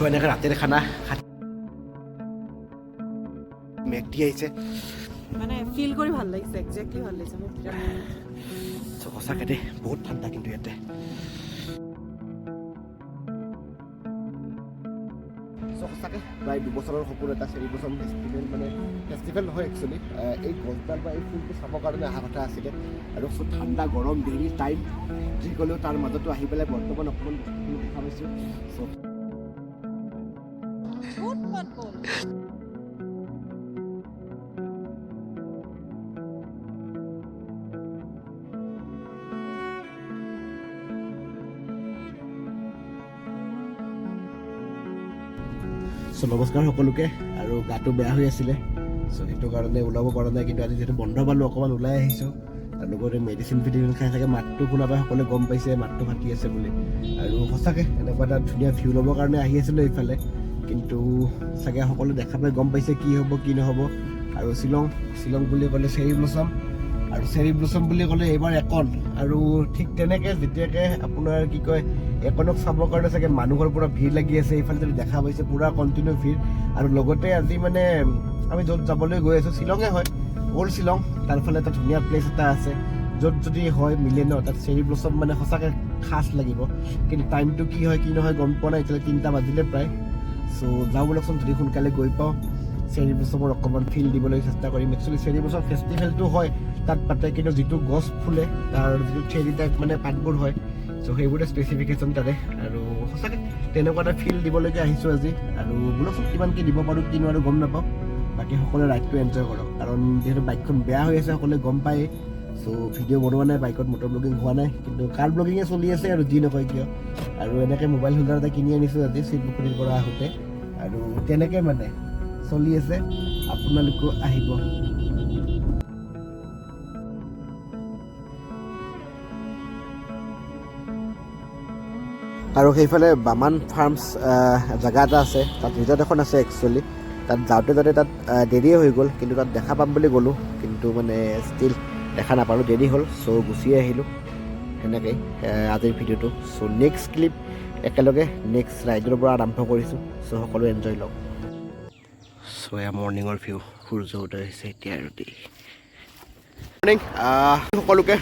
এনেকৈ ৰাতিৰ খানা মেগী আহিছে মানে ফিল কৰি ভাল লাগিছে এক্স্যাক্টলি ভাল লাগিছে মোৰ সঁচাকৈ দেই বহুত ঠাণ্ডা কিন্তু ইয়াতে সঁচাকৈ প্ৰায় 2 বছৰৰ সপোন এটা চেৰি ব্লছম ফেষ্টিভেল মানে ফেষ্টিভেল নহয় একচুৱেলি এই গছডাল বা এই ফুলটো চাবৰ কাৰণে অহা কথা আছিলে আৰু ঠাণ্ডা গৰম দেৰি টাইম যি ক'লেও তাৰ মাজতো আহি পেলাই বৰ্তমান অকণমান দেখা পাইছোঁ নমস্কাৰ সকলোকে আৰু গাটো বেয়া হৈ আছিলে সেইটো কাৰণে ওলাব পৰা নাই কিন্তু আজি যিহেতু বন্ধ পালোঁ অকণমান ওলাই আহিছোঁ তাৰ লগতে মেডিচিন খাই চাগে মাতটো শুনা পাই সকলোৱে গম পাইছে মাতটো ফাটি আছে বুলি আৰু সঁচাকৈ এনেকুৱা এটা ধুনীয়া ভিউ ল'বৰ কাৰণে আহি আছিলোঁ এইফালে কিন্তু চাগে সকলোৱে দেখা পাই গম পাইছে কি হ'ব কি নহ'ব আৰু শ্বিলং বুলি ক'লে চেৰি ব্লছম আৰু চেৰি ব্লছম বুলি ক'লে এইবাৰ একন আৰু ঠিক তেনেকৈ যেতিয়াকৈ আপোনাৰ কি কয় একনক চাবৰ কাৰণে চাগে মানুহৰ পুৰা ভিৰ লাগি আছে এইফালে যদি দেখা পাইছে পুৰা কণ্টিনিউ ভিৰ আৰু লগতে আজি মানে আমি য'ত যাবলৈ গৈ আছোঁ শ্বিলঙে হয় অল্ড শ্বিলং তাৰফালে এটা ধুনীয়া প্লেচ এটা আছে য'ত যদি হয় মিলে ন তাত চেৰি ব্লছম মানে সঁচাকৈ খাচ লাগিব কিন্তু টাইমটো কি হয় কি নহয় গম পোৱা নাই এতিয়ালৈ 3টা বাজিলে প্ৰায় চ' যাওঁ বলকচোন যদি সোনকালে গৈ পাওঁ চেৰি ব্লছমৰ অকণমান ফিল দিবলৈ চেষ্টা কৰিম একচুৱেলি চেৰি ব্লছম ফেষ্টিভেলটো হয় তাত পাতে কিন্তু যিটো গছ ফুলে তাৰ যিটো চেৰি টাইপ মানে পাতবোৰ হয় চ' সেইবোৰে স্পেচিফিকেশ্যন তাতে আৰু সঁচাকৈ তেনেকুৱা এটা ফিল দিবলৈকে আহিছোঁ আজি আৰু বোলকচোন কিমান কি দিব পাৰোঁ কি নোৱাৰোঁ গম নাপাওঁ বাকী সকলোৱে ৰাইডটো এনজয় কৰক কাৰণ যিহেতু বাইকখন বেয়া হৈ আছে সকলোৱে গম পায়েই চ' ভিডিঅ' বনোৱা নাই বাইকত মটৰ ব্লগিং হোৱা নাই কিন্তু কাৰ ব্লগিঙে চলি আছে আৰু যি নকয় কিয় আৰু এনেকৈ মোবাইল হোল্ডাৰ এটা কিনি আনিছোঁ আজি শিলপুখুৰীৰ পৰা আহোঁতে আৰু তেনেকৈ মানে চলি আছে আপোনালোকো আহিব আৰু সেইফালে বামান ফাৰ্মছ জেগা এটা আছে তাত ৰিজৰ্ট এখন আছে একচুৱেলি তাত যাওঁতে তাত দেৰিয়ে হৈ গ'ল কিন্তু তাত দেখা পাম বুলি গ'লোঁ কিন্তু মানে ষ্টিল দেখা নাপালোঁ দেৰি হ'ল চ' গুচিয়ে আহিলোঁ সেনেকৈ আজিৰ ভিডিঅ'টো চ' নেক্সট ক্লিপ একেলগে নেক্সট ৰাইডৰ পৰা আৰম্ভ কৰিছোঁ চ' সকলোৱে এনজয় লওক চ' এয়া মৰ্ণিঙৰ ভিউ সূৰ্য উদয় হৈছে এতিয়া আৰু দেই মৰ্ণিং সকলোকে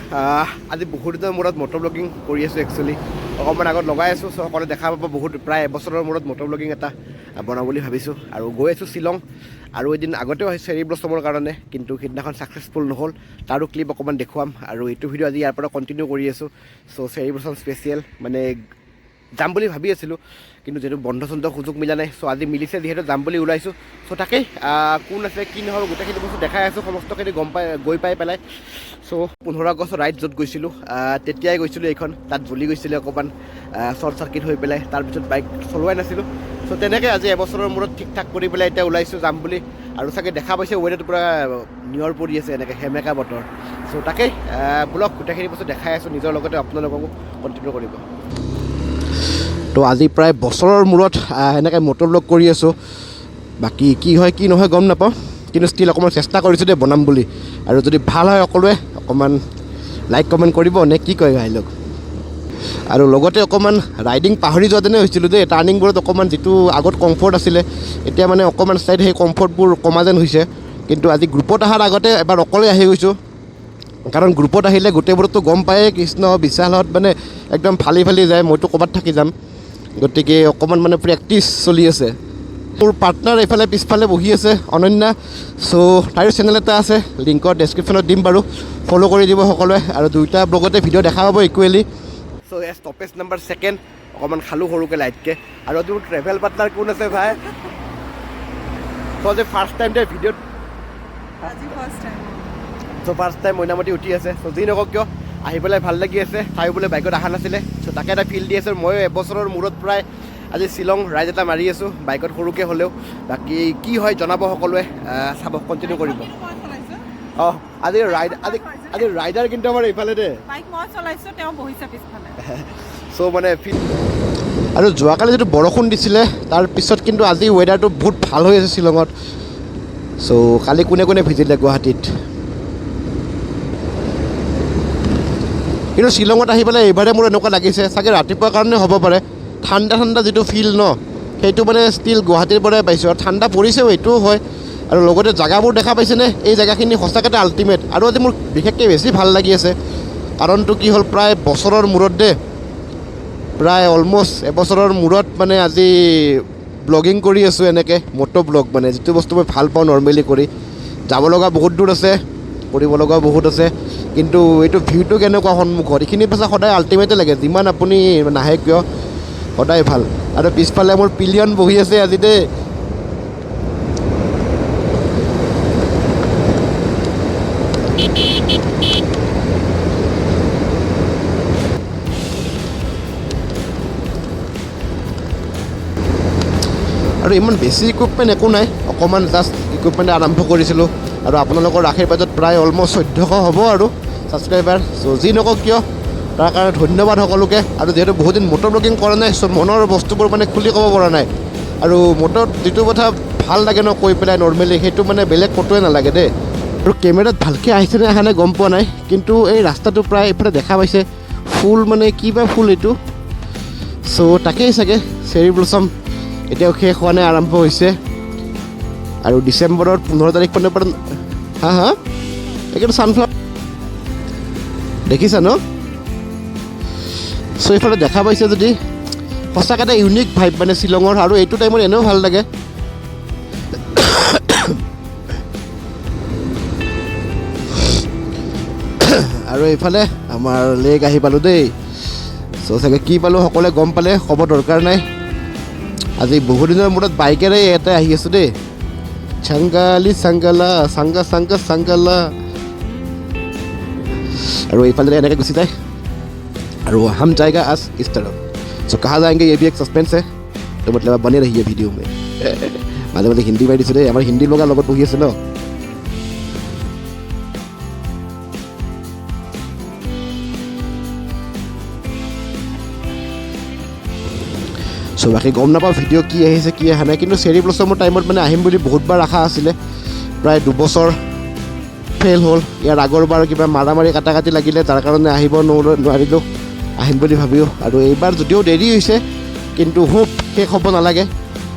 আজি বহুত দিনৰ মূৰত মটৰ ব্লগিং কৰি আছোঁ একচুৱেলি অকণমান আগত লগাই আছোঁ চ' সকলোৱে দেখা পাব বহুত প্ৰায় এবছৰৰ মূৰত মটৰ ব্লগিং এটা বনাওঁ বুলি ভাবিছোঁ আৰু গৈ আছোঁ শ্বিলং আৰু এদিন আগতেও আহিছোঁ চেৰি ব্লছমৰ কাৰণে কিন্তু সিদিনাখন ছাকচেছফুল নহ'ল তাৰো ক্লিপ অকণমান দেখুৱাম আৰু এইটো ভিডিঅ' আজি ইয়াৰ পৰা কণ্টিনিউ কৰি আছোঁ চ' চেৰি ব্লছম স্পেচিয়েল মানে যাম বুলি ভাবি আছিলোঁ কিন্তু যিহেতু বন্ধ চন্ধ সুযোগ মিলা নাই চ' আজি মিলিছে যিহেতু যাম বুলি ওলাইছোঁ চ' তাকেই কোন আছে কি নহ'ব গোটেইখিনি বস্তু দেখাই আছোঁ সমস্তখিনি গৈ পাই পেলাই চ' 15 আগষ্ট ৰাইড য'ত গৈছিলোঁ তেতিয়াই গৈছিলোঁ এইখন তাত জ্বলি গৈছিলে অকণমান শ্বৰ্ট চাৰ্কিট হৈ পেলাই তাৰপিছত বাইক চলোৱাই নাছিলোঁ চ' তেনেকৈ আজি এবছৰৰ মূৰত ঠিক ঠাক কৰি পেলাই এতিয়া ওলাইছোঁ যাম বুলি আৰু চাগে দেখা পাইছে ৱেডাৰটো পূৰা নিয়ৰ পৰি আছে এনেকৈ সেমেকা বতৰ চ' তাকেই বোলক গোটেইখিনি বস্তু দেখাই আছোঁ নিজৰ লগতে আপোনালোককো কণ্টিনিউ কৰিব তো আজি প্ৰায় বছৰৰ মূৰত এনেকৈ মটৰ ব্লগ কৰি আছোঁ বাকী কি হয় কি নহয় গম নাপাওঁ কিন্তু ষ্টিল অকণমান চেষ্টা কৰিছোঁ দেই বনাম বুলি আৰু যদি ভাল হয় সকলোৱে অকণমান লাইক কমেণ্ট কৰিব নে কি কয় ভাইলোক আৰু লগতে অকণমান ৰাইডিং পাহৰি যোৱা যেনে হৈছিলোঁ দেই টাৰ্ণিংবোৰত অকণমান যিটো আগত কমফৰ্ট আছিলে এতিয়া মানে অকণমান চাইড সেই কমফৰ্টবোৰ কমা যেন হৈছে কিন্তু আজি গ্ৰুপত অহাৰ আগতে এবাৰ অকলে আহি গৈছোঁ কাৰণ গ্ৰুপত আহিলে গোটেইবোৰতো গম পায়েই কৃষ্ণ বিশালত মানে একদম ফালি যায় মইতো ক'ৰবাত থাকি যাম গতিকে অকণমান মানে প্ৰেক্টিচ চলি আছে মোৰ পাৰ্টনাৰ এইফালে পিছফালে বহি আছে অনন্যা চ' তাইৰ চেনেল এটা আছে লিংকত ডেছক্ৰিপশ্যনত দিম বাৰু ফ'ল' কৰি দিব সকলোৱে আৰু দুয়োটা ব্লগতে ভিডিঅ' দেখা পাব ইকুৱেলি চ' এ ষ্টপেজ নাম্বাৰ 2 অকণমান খালোঁ সৰুকৈ লাইটকৈ আৰু তোৰ ট্ৰেভেল পাৰ্টনাৰ কোন আছে ভাই চ' যে ফাৰ্ষ্ট টাইম দে ভিডিঅ'ত চ' ফাৰ্ষ্ট টাইম মইনামতি উঠি আছে চ' যি নকওঁ কিয় আহি পেলাই ভাল লাগি আছে তাইও বোলে বাইকত অহা নাছিলে চ' তাকে এটা ফিল দি আছে ময়ো এবছৰৰ মূৰত প্ৰায় আজি শ্বিলং ৰাইড এটা মাৰি আছোঁ বাইকত সৰুকৈ হ'লেও বাকী কি হয় জনাব সকলোৱে চাব কণ্টিনিউ কৰিব অঁ আজি ৰাইডাৰ কিন্তু আমাৰ এইফালে দেই চ' মানে ফিল আৰু যোৱাকালি যিটো বৰষুণ দিছিলে তাৰপিছত কিন্তু আজি ৱেডাৰটো বহুত ভাল হৈ আছে শ্বিলঙত চ' কালি কোনে ভিজিলে গুৱাহাটীত কিন্তু শ্বিলঙত আহি পেলাই এইবাৰে মোৰ এনেকুৱা লাগিছে চাগে ৰাতিপুৱাৰ কাৰণে হ'ব পাৰে ঠাণ্ডা যিটো ফিল ন সেইটো মানে ষ্টিল গুৱাহাটীৰ পৰাই পাইছোঁ আৰু ঠাণ্ডা পৰিছেও এইটোও হয় আৰু লগতে জেগাবোৰ দেখা পাইছেনে এই জেগাখিনি সঁচাকৈ আল্টিমেট আৰু আজি মোৰ বিশেষকৈ বেছি ভাল লাগি আছে কাৰণটো কি হ'ল প্ৰায় বছৰৰ মূৰত প্ৰায় অলমষ্ট এবছৰৰ মূৰত মানে আজি ব্লগিং কৰি আছোঁ এনেকৈ মটো ব্লগ মানে যিটো বস্তু মই ভাল পাওঁ নৰ্মেলি কৰি যাব লগা বহুত দূৰ আছে কৰিব লগাও বহুত আছে কিন্তু এইটো ভিউটো কেনেকুৱা সন্মুখত এইখিনি পাছে সদায় আল্টিমেটে লাগে যিমান আপুনি নাহে কিয় সদায় ভাল আৰু পিছফালে মোৰ পিলিয়ন বহি আছে আজি দেই আৰু ইমান বেছি ইকুইপমেণ্ট একো নাই অকণমান জাষ্ট ইকুইপমেণ্ট আৰম্ভ কৰিছিলোঁ আৰু আপোনালোকৰ আশীৰ্বাদত প্ৰায় অলমষ্ট 1400 হ'ব আৰু ছাবস্ক্ৰাইবাৰ চ' যি নকওঁ কিয় তাৰ কাৰণে ধন্যবাদ সকলোকে আৰু যিহেতু বহুত দিন মটৰ ব্লগিং কৰা নাই চ' মনৰ বস্তুবোৰ মানে খুলি ক'ব পৰা নাই আৰু মটৰত যিটো কথা ভাল লাগে ন কৈ পেলাই নৰ্মেলি সেইটো মানে বেলেগ ক'তোৱে নালাগে দেই আৰু কেমেৰাত ভালকৈ আহিছেনে অহা নাই গম পোৱা নাই কিন্তু এই ৰাস্তাটো প্ৰায় এইফালে দেখা পাইছে ফুল মানে কি বা ফুল এইটো চ' তাকেই চাগে চেৰী ব্লছম এতিয়াও শেষ হোৱা নাই আৰম্ভ হৈছে আৰু ডিচেম্বৰৰ 15 তাৰিখমানৰ পৰা হা এইটো ছানফ্লাৱাৰ দেখিছা ন চ' এইফালে দেখা পাইছে যদি সঁচাকৈ এটা ইউনিক ভাইব মানে শ্বিলঙৰ আৰু এইটো টাইমত এনেও ভাল লাগে আৰু এইফালে আমাৰ লেক আহি পালোঁ দেই চ' চাগে কি পালোঁ সকলোৱে গম পালে ক'ব দৰকাৰ নাই আজি বহুদিনৰ মূৰত বাইকেৰে ইয়াতে আহি আছোঁ দেই চাংগালি চাংগালা চাংগা চাংগা চাংগালা আৰু এইফালে এনেকৈ গুচি যায় और हम जाएगा आज इस तरफ सो कहाँ जाएंगे ये भी एक सस्पेंस है तो मतलब आप बने रहिए वीडियो में माजे माजे हिंदी मारि दिছোঁ দেই আমাৰ হিন্দী লগা লগত বহি আছে ন চ' বাকী গম নাপাওঁ ভিডিঅ' কি আহিছে কি অহা নাই কিন্তু চেৰী ব্লছমৰ টাইমত মানে আহিম বুলি বহুতবাৰ আশা আছিলে প্ৰায় 2 বছৰ ফেইল হ'ল ইয়াৰ আগৰবাৰ কিবা মাৰামাৰি কাটাকাটি লাগিলে তাৰ কাৰণে আহিব নোৱাৰিলোঁ আহিম বুলি ভাবিও আৰু এইবাৰ যদিও দেৰি হৈছে কিন্তু হোপ শেষ হ'ব নালাগে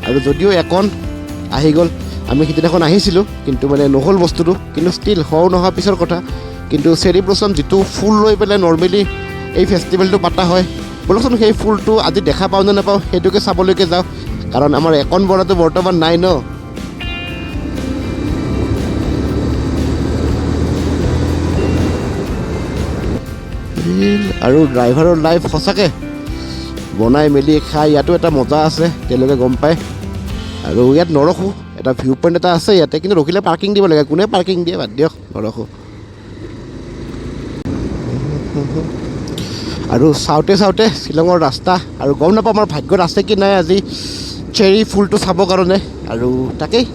আৰু যদিও একন আহি গ'ল আমি সিদিনাখন আহিছিলোঁ কিন্তু মানে নহ'ল বস্তুটো কিন্তু ষ্টিল হোৱা নোহোৱা পিছৰ কথা কিন্তু চেৰী ব্লছম যিটো ফুল লৈ পেলাই নৰ্মেলি এই ফেষ্টিভেলটো পতা হয় বলকচোন সেই ফুলটো আজি দেখা পাওঁ নে নাপাওঁ সেইটোকে চাবলৈকে যাওঁ কাৰণ আমাৰ একন বৰাটো বৰ্তমান নাই ন আৰু ড্ৰাইভাৰৰ লাইফ সঁচাকৈ বনাই মেলি খাই ইয়াতো এটা মজা আছে তেওঁলোকে গম পায় আৰু ইয়াত নৰখোঁ এটা ভিউ পইণ্ট এটা আছে ইয়াতে কিন্তু ৰখিলে পাৰ্কিং দিব লাগে কোনে পাৰ্কিং দিয়ে বাদ দিয়ক নৰখোঁ আৰু চাওঁতে চাওঁতে শ্বিলঙৰ ৰাস্তা আৰু গম নাপাওঁ আমাৰ ভাগ্যত আছে কি নাই আজি চেৰী ফুলটো চাবৰ কাৰণে আৰু তাকেই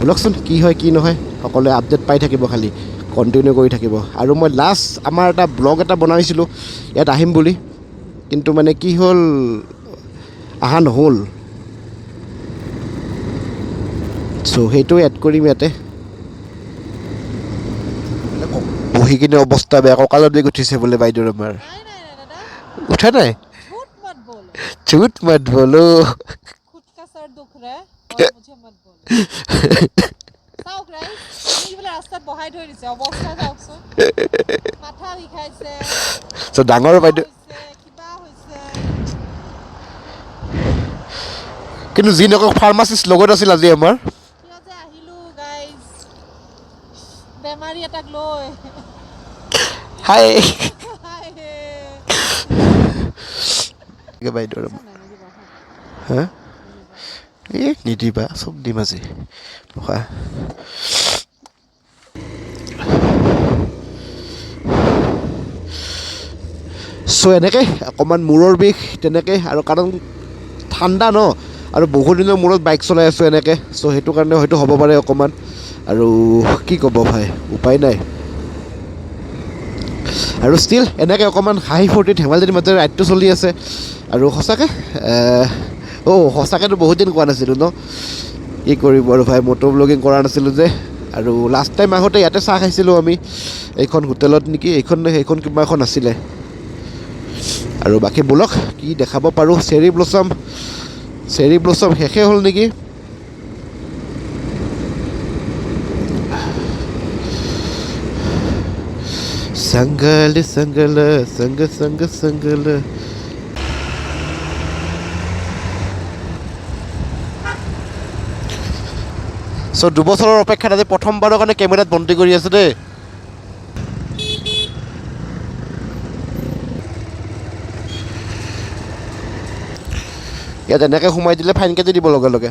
বলকচোন কি হয় কি নহয় সকলোৱে আপডেট পাই থাকিব খালি কণ্টিনিউ কৰি থাকিব আৰু মই লাষ্ট আমাৰ এটা ব্লগ এটা বনাইছিলোঁ ইয়াত আহিম বুলি কিন্তু মানে কি হ'ল অহা নহ'ল চ' সেইটো এড কৰিম ইয়াতে বহি কিনে অৱস্থা বেয়া কঁকালত বিষ উঠিছে বোলে বাইদেউৰ আমাৰ উঠা নাই झूठ मत बोलो खुद का सर दुख रहा है और मुझे मत बोलो চাওক গাইস আমি বলে ৰাস্তাত বহাই থৈ দিছে অৱস্থা চাওকচোন মাথা বিষাইছে চ' ডাঙৰ বাইদেউ কিবা হৈছে কিন্তু যি নকওঁ ফাৰ্মাচিষ্ট লগত আছিল আজি আমাৰ কিয় যে আহিলো গাইস বেমাৰী এটাক লৈ হাই হাই বাইদেউৰ হা এই নিদিবা চব দিম আজি ৰখা চ' এনেকৈ অকণমান মূৰৰ বিষ তেনেকৈ আৰু কাৰণ ঠাণ্ডা ন আৰু বহুত দিনৰ মূৰত বাইক চলাই আছোঁ এনেকৈ চ' সেইটো কাৰণে হয়তো হ'ব পাৰে অকণমান আৰু কি ক'ব ভাই উপায় নাই আৰু ষ্টিল এনেকৈ অকণমান হাঁহি ফূৰ্তি ধেমালিৰ মাজেৰে ৰাইডটো চলি আছে আৰু সঁচাকৈ সঁচাকৈতো বহুত দিন কোৱা নাছিলোঁ ন কি কৰিব আৰু ভাই মটো ব্লগিং কৰা নাছিলোঁ যে আৰু লাষ্ট টাইম আহোঁতে ইয়াতে চাহ খাইছিলোঁ আমি এইখন হোটেলত নেকি সেইখন কিবা এখন আছিলে আৰু বাকী ব'লক কি দেখাব পাৰোঁ চেৰী ব্লছম চেৰি ব্লছম শেষে হ'ল নেকি সংগল সংগল সংগ সংগ সংগল চ' 2 বছৰৰ অপেক্ষাত আজি প্ৰথমবাৰৰ কাৰণে কেমেৰাত বন্দী কৰি আছোঁ দেই ইয়াত এনেকৈ সোমাই দিলে ফাইন কাটি দিব লগে লগে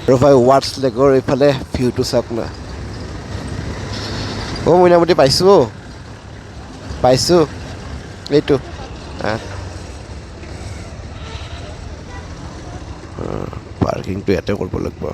আৰু ভাই ৱাটছ লেগৰ এইফালে ভিউটো চাওক না অ' মইনামতি পাইছোঁ এইটো পাৰ্কিংটো ইয়াতে কৰিব লাগিব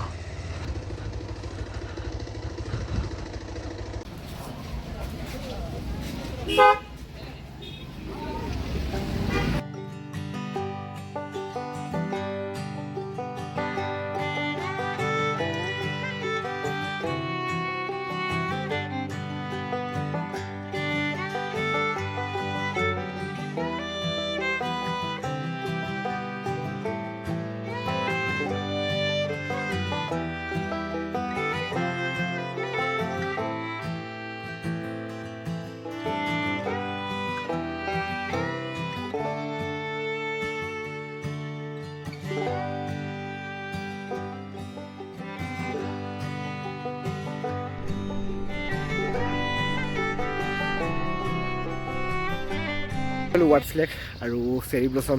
ৱাটছ লেক আৰু চেৰি ব্লছম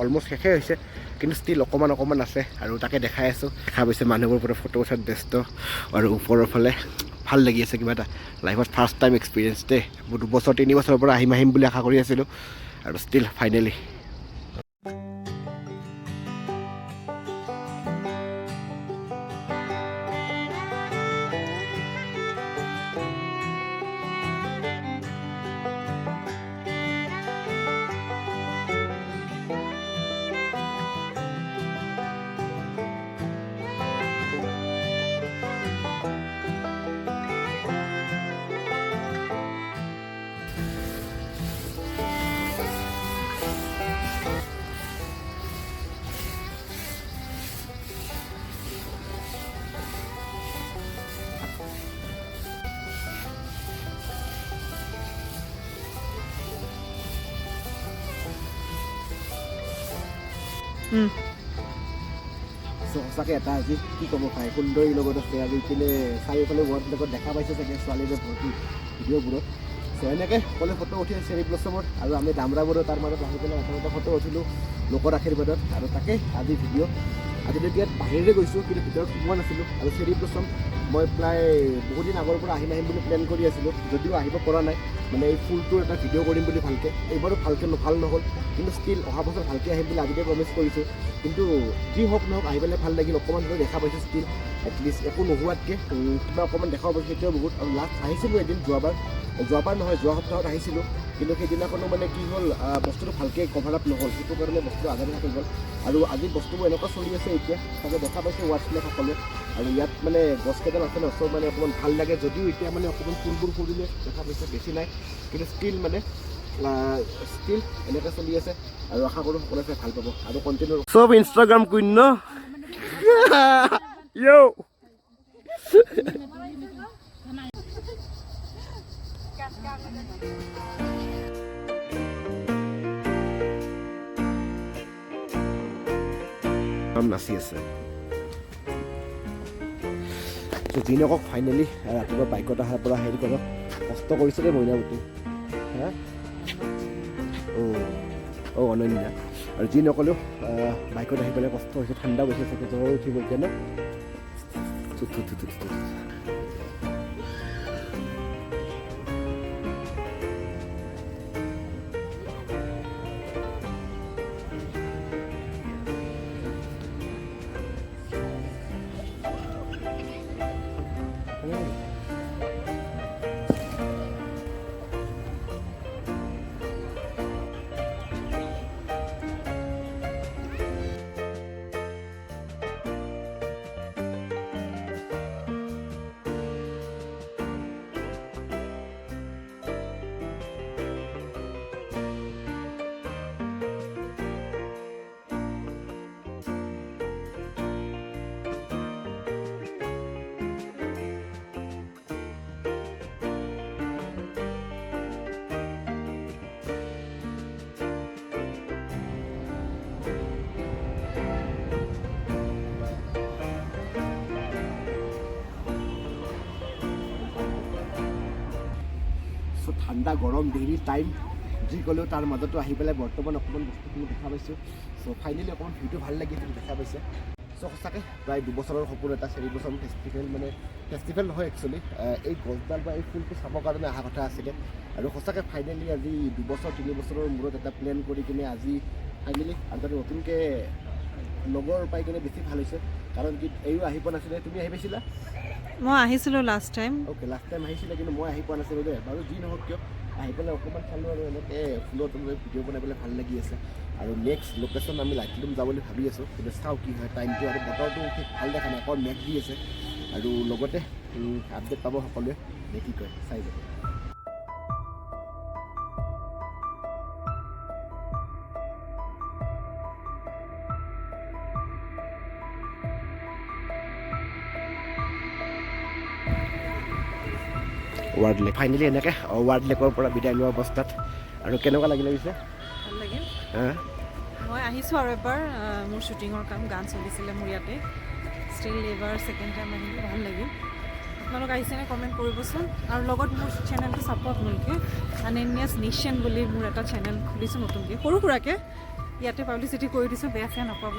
অলমষ্ট শেষেই হৈছে কিন্তু ষ্টিল অকণমান আছে আৰু তাকে দেখাই আছোঁ দেখা পাইছে মানুহবোৰ পুৰা ফটো উঠাত ব্যস্ত আৰু ওপৰৰ ফালে ভাল লাগি আছে কিবা এটা লাইফত ফাৰ্ষ্ট টাইম এক্সপিৰিয়েঞ্চ দেই 2 বছৰ 3 বছৰৰ পৰা আহিম বুলি আশা কৰি আছিলোঁ আৰু ষ্টিল ফাইনেলি সঁচাকৈ এটা আজি কি ক'ব ভাই সুন্দৰীৰ লগত আছে আৰু ইপিনে চাৰিওফালে ৱাৰ্ড লগত দেখা পাইছে চাগে ছোৱালীবোৰ ভৰ্তি ভিডিঅ'বোৰত চ' এনেকৈ সকলোৱে ফটো উঠিছে চেৰি ব্লছমত আৰু আমি দামৰাবোৰো তাৰ মাজত আহি পেলাই এটা ফটো উঠিলোঁ লোকৰ আশীৰ্বাদত আৰু তাকে আজি ভিডিঅ' আজিলৈকে ইয়াত বাহিৰে গৈছোঁ কিন্তু ভিতৰত সোমোৱা নাছিলোঁ আৰু চেৰি ব্লছম মই প্ৰায় বহুত দিন আগৰ পৰা আহিম বুলি প্লেন কৰি আছিলোঁ যদিও আহিব পৰা নাই মানে এই ফুলটোৰ এটা ভিডিঅ' কৰিম বুলি ভালকৈ এইবাৰো ভাল নহ'ল কিন্তু ষ্টিল অহা বছৰ ভালকৈ আহিম বুলি আজিকে প্ৰমিছ কৰিছোঁ কিন্তু যি হওক নহওক আহি পেলাই ভাল লাগিল অকণমান যদি দেখা পাইছোঁ ষ্টিল এটলিষ্ট একো নোহোৱাতকৈ কিবা অকণমান দেখা পাইছোঁ সেইটোও বহুত আৰু লাষ্ট আহিছিলোঁ এদিন যোৱাবাৰ নহয় যোৱা সপ্তাহত আহিছিলোঁ কিন্তু সেইদিনাখনো মানে কি হ'ল বস্তুটো ভালকৈ কভাৰ আপ নহ'ল সেইটো কাৰণে বস্তুটো আধাতে থাকি গ'ল আৰু আজি বস্তুবোৰ এনেকুৱা চলি আছে এতিয়া তাকে দেখা পাইছে ৱাটছ লেক সকলোৱে আৰু ইয়াত মানে গছকেইডাল আছে ন চব মানে অকণমান ভাল লাগে যদিও এতিয়া মানে অকণমান ফুলবোৰ ফুলিলে দেখা পাইছে বেছি নাই কিন্তু ষ্টিল মানে এনেকৈ চলি আছে আৰু আশা কৰোঁ সকলোৱে ভাল পাব আৰু কণ্টিনিউ চব ইনষ্টাগ্ৰাম কুইন ন নাচি আছে যি নকওক ফাইনেলি ৰাতিপুৱা বাইকত অহাৰ পৰা হেৰি কৰক কষ্ট কৰিছে দেই মইনাৱতী হা অনন্যা আৰু যি নক'লেও বাইকত আহি পেলাই কষ্ট হৈছে ঠাণ্ডা গৈছে চাগে জ্বৰ উঠিব এতিয়া ন ঠাণ্ডা গৰম দেৰি টাইম যি ক'লেও তাৰ মাজতো আহি পেলাই বৰ্তমান অকণমান বস্তুখিনি দেখা পাইছোঁ চ' ফাইনেলি অকণমান ভিউটো ভাল লাগিছিল দেখা পাইছে চ' সঁচাকৈ প্ৰায় 2 বছৰৰ সপোন এটা চেলিব্ৰেশ্যন ফেষ্টিভেল মানে ফেষ্টিভেল নহয় একচুৱেলি এই গছডাল বা এই ফুলটো চাবৰ কাৰণে অহা কথা আছিলে আৰু সঁচাকৈ ফাইনেলি আজি 2 বছৰ 3 বছৰৰ মূৰত এটা প্লেন কৰি কিনে আজি ফাইনেলি আৰু তাতে নতুনকৈ লগৰ পাই কিনে বেছি ভাল হৈছে কাৰণ কি এইও আহি পোৱা নাছিলে তুমি আহি পাইছিলা মই আহিছিলোঁ last time okay last time আহিছিলে কিন্তু মই আহি পোৱা নাছিলোঁ দেই বাৰু যি নহওক কিয় আহি পেলাই অকণমান চালোঁ আৰু এনেকৈ ফুলৰ তললৈ ভিডিঅ' বনাই পেলাই ভাল লাগি আছে আৰু নেক্সট লোকেশ্যন আমি লাইটলুম যাব বুলি ভাবি আছোঁ কিন্তু চাওঁ কি হয় টাইমটো আৰু বতৰটো ঠিক ভাল দেখা নাই অকণ মেঘ দি আছে আৰু লগতে আপডেট পাব সকলোৱে নে কি কয় চাই যাব ৱাৰ্ড লেক ফাইনেলি এনেকৈ ৱাৰ্ড লেকৰ পৰা বিদায় লোৱা অৱস্থাত আৰু কেনেকুৱা লাগিলে পিছে ভাল লাগিল হা মই আহিছোঁ আৰু এবাৰ মোৰ শ্বুটিঙৰ কাম গান চলিছিলে মোৰ ইয়াতে ষ্টিল এইবাৰ ছেকেণ্ড টাইম আহিলোঁ ভাল লাগিল আপোনালোক আহিছেনে কমেণ্ট কৰিবচোন আৰু লগত মোৰ চেনেলটো চাব আপোনালোকে আনেনিয়াছ নিশ্যন বুলি মোৰ এটা চেনেল খুলিছোঁ নতুনকৈ সৰু সুৰাকৈ ইয়াতে পাব্লিচিটি কৰি দিছোঁ বেয়া চেয়া নাপাব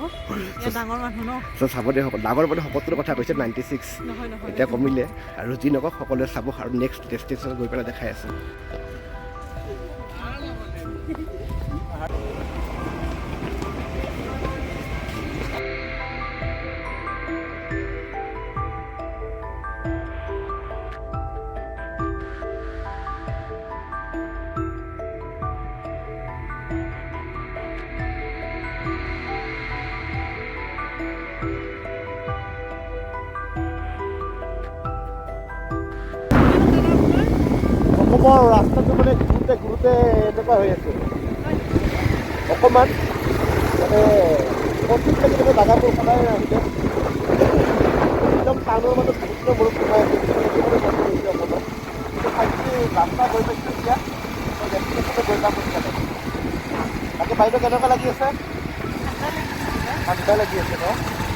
ইয়াত ডাঙৰ মানুহ ন চাব দে ডাঙৰ মানে শপতটোৰ কথা কৈছে 96 নহয় নহয় এতিয়া কমিলে আৰু যি নকওক সকলোৱে চাব আৰু নেক্সট ডেষ্টিনেশ্যনত গৈ পেলাই দেখাই আছে অসমৰ ৰাস্তাটো মানে ঘূৰোঁতে ঘূৰোঁতে এনেকুৱা হৈ আছে অকণমান মানে কঠিন লাগি থাকে জাগাবোৰ সদায় আহিলে একদম টাউনৰ মাজত বহুত বৰষুণ সোমাই আছে অকণমান কিন্তু ফাইনেলি ৰাস্তা গৈ পাইছোঁ এতিয়া ডেষ্টিনেশ্যনে গৈ পাম সোনকালে বাকী বাইদেউ কেনেকুৱা লাগি আছে ঠাণ্ডা লাগি আছে ন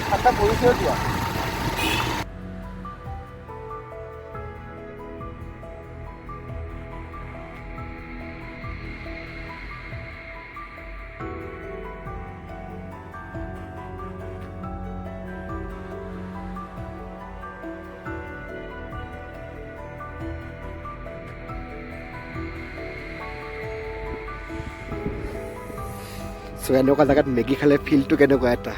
ঠাণ্ডা পৰিছেও দিয়া চ' এনেকুৱা জেগাত মেগী খালে ফিলটো কেনেকুৱা এটা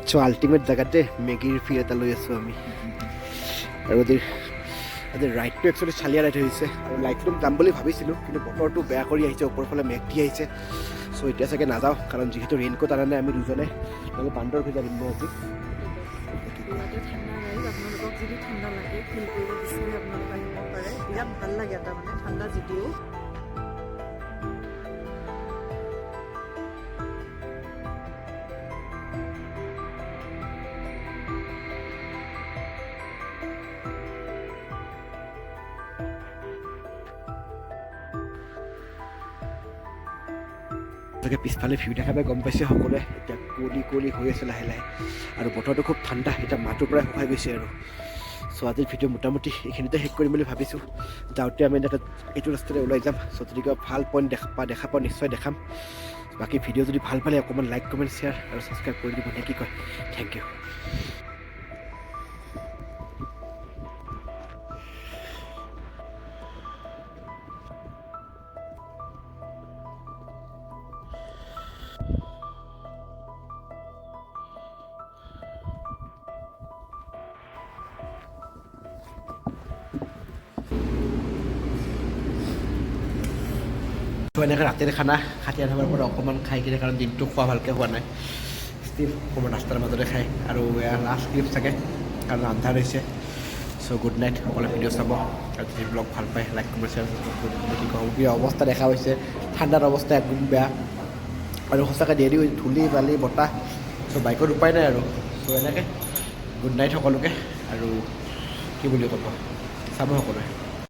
চ' আল্টিমেট জেগাতে মেগীৰ ফিল এটা লৈ আছোঁ আমি আৰু আজি ৰাইডটো একচুৱেলি চালিয়া ৰাইড হৈছে আৰু লাইটলুম যাম বুলি ভাবিছিলোঁ কিন্তু বতৰটো বেয়া কৰি আহিছে ওপৰৰ ফালে মেঘ দি আহিছে চ' এতিয়া চাগে নাযাওঁ কাৰণ যিহেতু ৰেইনকোট আনা নাই আমি দুজনে নহ'লে বান্দৰ ভিজা দিম আজি ঠাণ্ডা ৰাইড আপোনালোকক যদি ঠাণ্ডা লাগে ফিল কৰিব বিচাৰে আপোনালোক আহিব পাৰে বিৰাট ভাল লাগে এটা মানে ঠাণ্ডা যদিও তাকে পিছফালে ভিউ দেখা পাই গম পাইছে সকলোৱে এতিয়া কুঁৱলী হৈ আছে লাহে লাহে আৰু বতৰটো খুব ঠাণ্ডা এতিয়া মাহটোৰ পৰাই শুকাই গৈছে আৰু চ' আজিৰ ভিডিঅ' মোটামুটি এইখিনিতে শেষ কৰিম বুলি ভাবিছোঁ যাওঁতে আমি এটা এইটো ৰাস্তাতে ওলাই যাম চ' যদি কিবা ভাল পইণ্ট দেখা পাওঁ নিশ্চয় দেখাম বাকী ভিডিঅ' যদি ভাল পালে অকণমান লাইক কমেণ্ট শ্বেয়াৰ আৰু ছাবস্ক্ৰাইব কৰি দিব নে কি কয় থেংক ইউ তো এনেকৈ ৰাতিৰ খানা খাটি আনাৰ পৰা অকণমান খাই কিনে কাৰণ দিনটো খোৱা ভালকৈ হোৱা নাই ষ্টিল অকণমান ৰাস্তাৰ মাজতে খাই আৰু লাষ্ট ক্লিপ চাগে কাৰণ আন্ধাৰ হৈছে চ' গুড নাইট সকলোৱে ভিডিঅ' চাব আৰু যদি ব্লগ ভাল পায় লাইক কমেণ্ট শ্বেয়াৰ কি কওঁ কি অৱস্থা দেখা হৈছে ঠাণ্ডাৰ অৱস্থা একদম বেয়া আৰু সঁচাকৈ দেৰি হৈ ধূলি বালি বতাহ চ' বাইকত উপায় নাই আৰু চ' এনেকৈ গুড নাইট সকলোকে আৰু কি বুলি ক'ব চাব সকলোৱে